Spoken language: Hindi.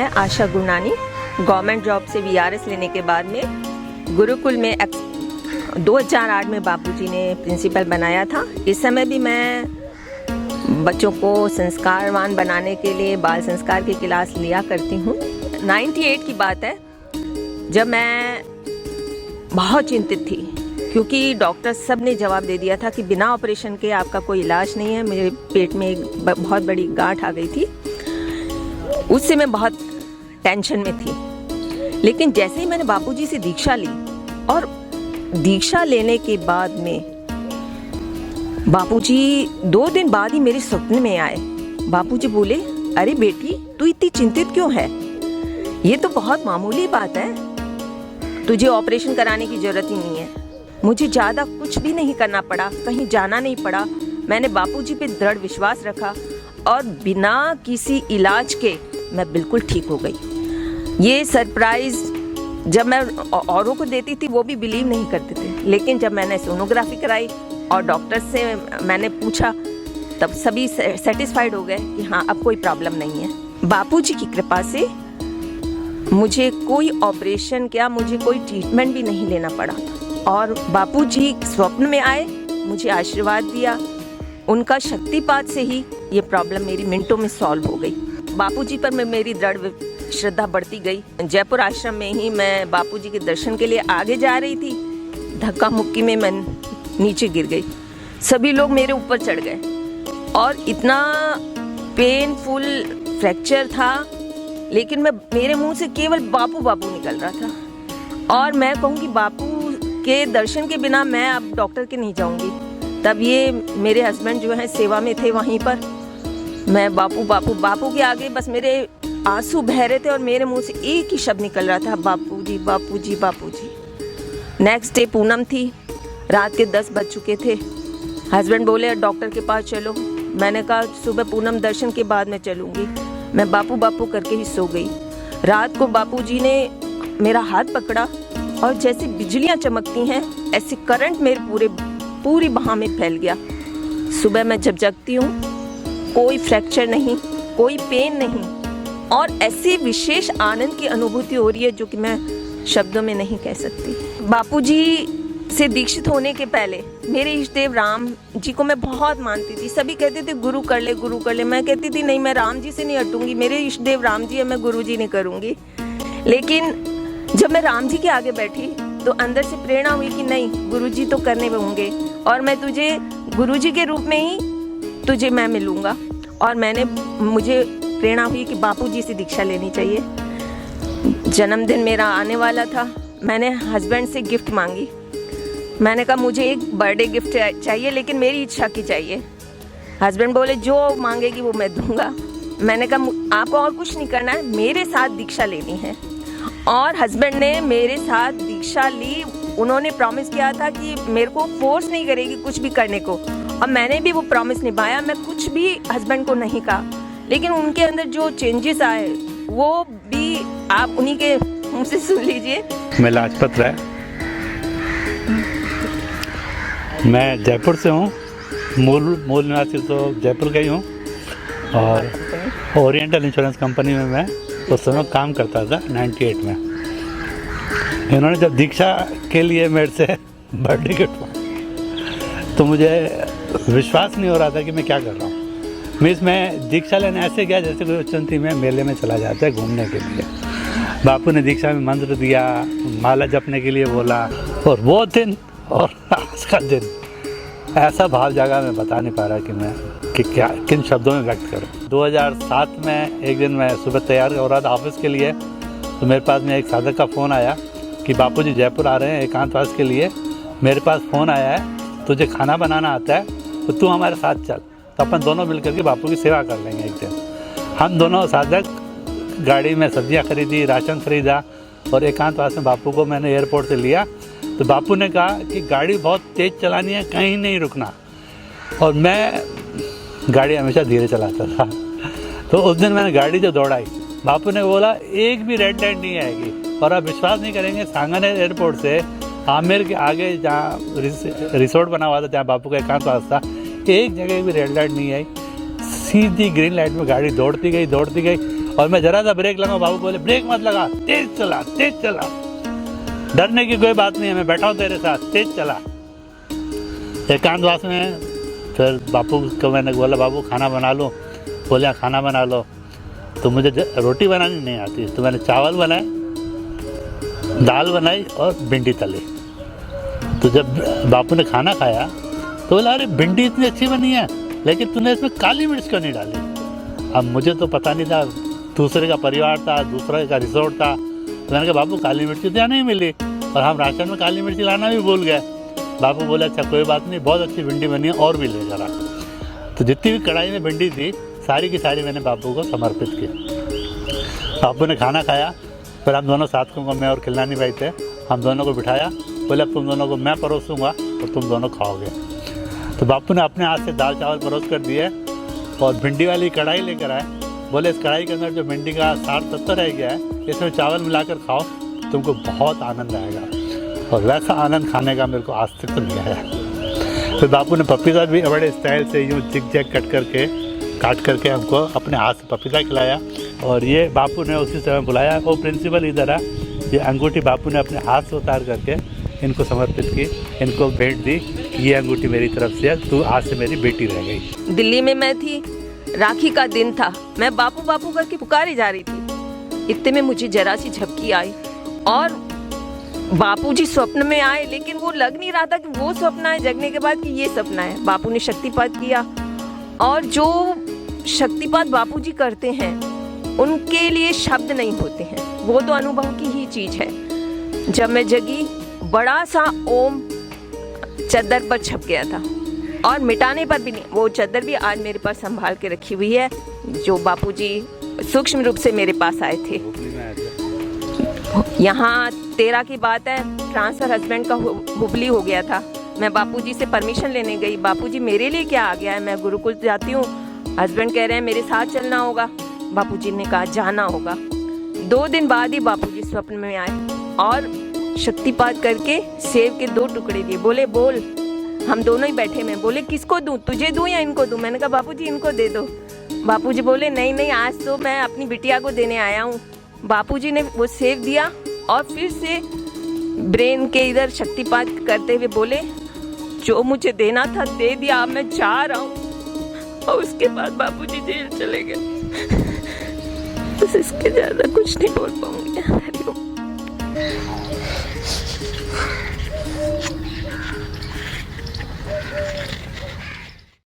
मैं आशा गुरनानी गवर्नमेंट जॉब से वीआरएस लेने के बाद में गुरुकुल में 2008 में बापूजी ने प्रिंसिपल बनाया था। इस समय भी मैं बच्चों को संस्कारवान बनाने के लिए बाल संस्कार की क्लास लिया करती हूँ। 98 की बात है जब मैं बहुत चिंतित थी क्योंकि डॉक्टर सब ने जवाब दे दिया था कि बिना ऑपरेशन के आपका कोई इलाज नहीं है। मेरे पेट में एक बहुत बड़ी गांठ आ गई थी। उससे मैं बहुत टेंशन में थी। लेकिन जैसे ही मैंने बापूजी से दीक्षा ली और दीक्षा लेने के बाद में बापूजी 2 दिन बाद ही मेरे सपने में आए। बापूजी बोले, अरे बेटी तू इतनी चिंतित क्यों है, ये तो बहुत मामूली बात है, तुझे ऑपरेशन कराने की जरूरत ही नहीं है। मुझे ज़्यादा कुछ भी नहीं करना पड़ा, कहीं जाना नहीं पड़ा। मैंने बापूजी पे दृढ़ विश्वास रखा और बिना किसी इलाज के मैं बिल्कुल ठीक हो गई। ये सरप्राइज जब मैं औरों को देती थी वो भी बिलीव नहीं करते थे, लेकिन जब मैंने सोनोग्राफी कराई और डॉक्टर से मैंने पूछा तब सभी सेटिस्फाइड हो गए कि हाँ अब कोई प्रॉब्लम नहीं है। बापूजी की कृपा से मुझे कोई ऑपरेशन क्या, मुझे कोई ट्रीटमेंट भी नहीं लेना पड़ा और बापूजी स्वप्न में आए, मुझे आशीर्वाद दिया। उनका शक्तिपात से ही ये प्रॉब्लम मेरी मिनटों में सॉल्व हो गई। बापूजी पर मेरी दृढ़ श्रद्धा बढ़ती गई। जयपुर आश्रम में ही मैं बापूजी के दर्शन के लिए आगे जा रही थी, धक्का मुक्की में मैं नीचे गिर गई। सभी लोग मेरे ऊपर चढ़ गए और इतना पेनफुल फ्रैक्चर था, लेकिन मेरे मुंह से केवल बापू बापू निकल रहा था। और मैं कहूँगी बापू के दर्शन के बिना मैं अब डॉक्टर के नहीं जाऊँगी। तब ये मेरे हस्बैंड जो है सेवा में थे वहीं पर, मैं बापू बापू बापू के आगे बस मेरे आंसू बह रहे थे और मेरे मुंह से एक ही शब्द निकल रहा था, बापूजी बापूजी बापूजी। नेक्स्ट डे पूनम थी, रात के 10 बज चुके थे। हस्बैंड बोले डॉक्टर के पास चलो। मैंने कहा सुबह पूनम दर्शन के बाद मैं चलूँगी। मैं बापू बापू करके ही सो गई। रात को बापूजी ने मेरा हाथ पकड़ा और जैसे बिजलियाँ चमकती हैं ऐसे करंट मेरे पूरी बाह में फैल गया। सुबह मैं जब जगती हूँ कोई फ्रैक्चर नहीं, कोई पेन नहीं और ऐसी विशेष आनंद की अनुभूति हो रही है जो कि मैं शब्दों में नहीं कह सकती। बापूजी से दीक्षित होने के पहले मेरे इष्ट देव राम जी को मैं बहुत मानती थी। सभी कहते थे गुरु कर ले गुरु कर ले, मैं कहती थी नहीं, मैं राम जी से नहीं हटूंगी, मेरे इष्ट देव राम जी है, मैं गुरु जी नहीं करूंगी। लेकिन जब मैं राम जी के आगे बैठी तो अंदर से प्रेरणा हुई कि नहीं, गुरु जी तो करने होंगे और मैं तुझे गुरु जी के रूप में ही तुझे मैं मिलूंगा। और मुझे प्रेरणा हुई कि बापूजी से दीक्षा लेनी चाहिए। जन्मदिन मेरा आने वाला था, मैंने हस्बैंड से गिफ्ट मांगी। मैंने कहा मुझे एक बर्थडे गिफ्ट चाहिए लेकिन मेरी इच्छा की चाहिए। हस्बैंड बोले जो मांगेगी वो मैं दूंगा। मैंने कहा आपको और कुछ नहीं करना है, मेरे साथ दीक्षा लेनी है। और हस्बैंड ने मेरे साथ दीक्षा ली। उन्होंने प्रॉमिस किया था कि मेरे को फोर्स नहीं करेगी कुछ भी करने को और मैंने भी वो प्रॉमिस निभाया। मैं कुछ भी हस्बैंड को नहीं कहा, लेकिन उनके अंदर जो चेंजेस आए वो भी आप उन्हीं के मुंह से सुन लीजिए। मैं लाजपत राय, मैं जयपुर से हूँ। मूल निवासी तो जयपुर का ही हूँ और ओरिएंटल इंश्योरेंस कंपनी में मैं उस समय काम करता था 98 में। इन्होंने जब दीक्षा के लिए मेरे से बर्थडे गिफ्ट मांगा तो मुझे विश्वास नहीं हो रहा था कि मैं क्या कर रहा हूँ। मैं इसमें दीक्षा लेने ऐसे गया जैसे कोई उच्चंती में मेले में चला जाता है घूमने के लिए। बापू ने दीक्षा में मंत्र दिया, माला जपने के लिए बोला और वो दिन और आज का दिन ऐसा भाव जागा, मैं बता नहीं पा रहा कि मैं किन शब्दों में व्यक्त करूं। 2007 में एक दिन मैं सुबह तैयार हो रहा था ऑफिस के लिए, तो मेरे पास में एक साधक का फ़ोन आया कि बापूजी जयपुर आ रहे हैं एकांतवास के लिए। मेरे पास फ़ोन आया है, तुझे खाना बनाना आता है तो तू हमारे साथ चल, तो अपन दोनों मिलकर के बापू की सेवा कर लेंगे एक दिन। हम दोनों साधक गाड़ी में सब्जियां खरीदी, राशन खरीदा और एकांतवास में बापू को मैंने एयरपोर्ट से लिया। तो बापू ने कहा कि गाड़ी बहुत तेज़ चलानी है, कहीं नहीं रुकना। और मैं गाड़ी हमेशा धीरे चलाता था। तो उस दिन मैंने गाड़ी जो दौड़ाई, बापू ने बोला एक भी रेड लाइट नहीं आएगी। और आप विश्वास नहीं करेंगे, सांगानेर एयरपोर्ट से आमेर के आगे जहाँ रिसोर्ट बना हुआ था, जहाँ बापू का एकांतवास था, एक जगह भी रेड लाइट नहीं आई। सीधी ग्रीन लाइट में गाड़ी दौड़ती गई और मैं जरा सा ब्रेक लगाऊं, बाबू बोले ब्रेक मत लगा, तेज चला तेज चला। डरने की कोई बात नहीं है, मैं बैठा हूँ तेरे साथ, तेज चला। एकांतवास में फिर बापू को मैंने बोला बाबू खाना बना लो, बोले खाना बना लो। तो मुझे रोटी बनानी नहीं आती, तो मैंने चावल बनाए, दाल बनाई और भिंडी तली। तो जब बापू ने खाना खाया तो बोला अरे भिंडी इतनी अच्छी बनी है, लेकिन तूने इसमें काली मिर्च क्यों नहीं डाली। अब मुझे तो पता नहीं था, दूसरे का परिवार था, दूसरे का रिसोर्ट था। तो मैंने कहा बाबू काली मिर्ची तो यहाँ नहीं मिली, और हम राशन में काली मिर्ची लाना भी भूल गए। बापू बोले अच्छा कोई बात नहीं, बहुत अच्छी भिंडी बनी है और भी ले जरा। तो जितनी भी कढ़ाई में भिंडी थी सारी की सारी मैंने बापू को समर्पित की। बापू ने खाना खाया, फिर हम दोनों साथ को, मैं और खिलनानी भाई थे, हम दोनों को बिठाया, बोले अब तुम दोनों को मैं परोसूँगा और तुम दोनों खाओगे। तो बापू ने अपने हाथ से दाल चावल परोस कर दिए और भिंडी वाली कढ़ाई लेकर आए। बोले इस कढ़ाई के अंदर जो भिंडी का 60-70 रह गया है, इसमें चावल मिलाकर खाओ, तुमको बहुत आनंद आएगा। और वैसा आनंद खाने का मेरे को आज तक तो नहीं आया। फिर बापू ने पपीता भी बड़े स्टाइल से यूँ जिग जैग काट करके हमको अपने हाथ से पपीता खिलाया। और ये बापू ने उसी समय बुलाया, वो प्रिंसिपल इधर है, ये अंगूठी बापू ने अपने हाथ से उतार करके इनको समर्पित की, इनको भेंट दी, ये अंगूठी मेरी तरफ से है, तू आज से मेरी बेटी रह गई। दिल्ली में मैं थी, राखी का दिन था, मैं बापू बापू करके पुकारी जा रही थी। इतने में मुझे जरा सी झपकी आई और बापूजी स्वप्न में आए, लेकिन वो लग नहीं रहा था कि वो सपना है जगने के बाद कि ये सपना है। बापू ने शक्तिपात किया, और जो शक्तिपात बापूजी करते हैं उनके लिए शब्द नहीं होते हैं, वो तो अनुभव की ही चीज है। जब मैं जगी, बड़ा सा ओम चद्दर पर छप गया था, और मिटाने पर भी नहीं। वो चद्दर भी आज मेरे पास संभाल के रखी हुई है, जो बापूजी सूक्ष्म रूप से मेरे पास आए थे। यहाँ 13 की बात है, ट्रांसफर हस्बैंड का हुबली हो गया था। मैं बापूजी से परमिशन लेने गई, बापूजी मेरे लिए क्या आ गया है, मैं गुरुकुल जाती हूँ, हस्बैंड कह रहे हैं मेरे साथ चलना होगा। बापूजी ने कहा जाना होगा। 2 दिन बाद ही बापूजी स्वप्न में आए और शक्तिपात करके सेब के 2 टुकड़े दिए। बोले बोल, हम दोनों ही बैठे में, बोले किसको दूं, तुझे दूं या इनको दूं। मैंने कहा बापूजी इनको दे दो। बापूजी बोले नहीं नहीं, आज तो मैं अपनी बिटिया को देने आया हूँ। बापूजी ने वो सेब दिया और फिर से ब्रेन के इधर शक्तिपात करते हुए बोले जो मुझे देना था दे दिया, अब मैं जा रहा हूँ। और उसके बाद बापूजी जेल चले गए। बस इसके ज्यादा कुछ नहीं बोल पाऊंगी।